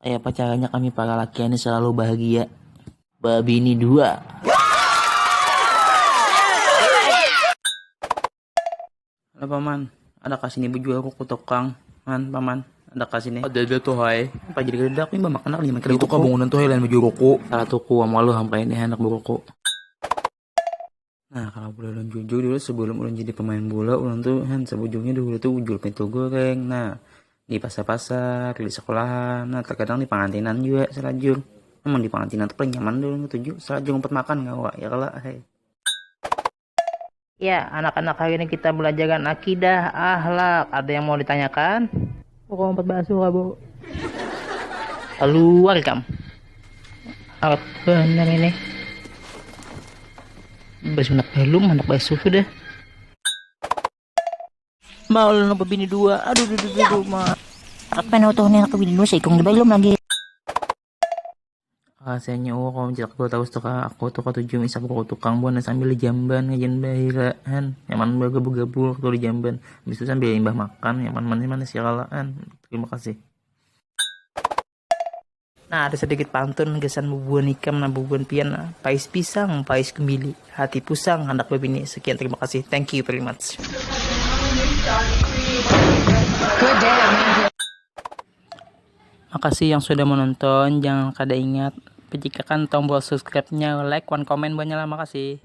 Kayak pacarannya kami para laki ini selalu bahagia. Babi ini dua. Halo paman, ada kasih nih jual kuku tukang. Paman, ada kasih nih. Ada tuh hai. Apa jadi gede aku mbak makan lagi makan. Itu kok bangunan tuh lain baju rokok. Salah tuku sama lu sampai ini anak berokok. Nah kalau boleh ulun jujur dulu sebelum ulun jadi pemain bola ulun tuh sebujurnya dulu tuh ujul pintu goreng. Nah di pasar-pasar, di sekolahan, nah terkadang di pengantinan juga selajur. Emang di pengantinan tuh paling nyaman dulu tujuh selajur ngumpet makan gak wak ya kalau hey. Ya, anak-anak hari ini kita belajar akidah, akhlak. Ada yang mau ditanyakan? Pokok 4 basuh, Bu. Keluar, Kam. Apa benar ini? Bersunat belum, anak basuh sudah. Mau lu nopo bini dua. Aduh, ma. Apa yang nih anak bini dua sih, kong belum lagi. Rasanya kalau menjelak gue tahu aku tuh ketujuh misal aku tukang buana sambil di jamban ngajian bahiran nyaman bergabung tuh di jamban habis itu sambil imbah makan nyaman mana sih kalaan. Terima kasih. Nah ada sedikit pantun gesan bubuan ikam na bubuan pian pais pisang pais kembili hati pusang hendak bebini. Sekian, terima kasih, thank you very much. Makasih yang sudah menonton, jangan kada ingat pencikakan tombol subscribe-nya, like, one comment, banyak lah, makasih.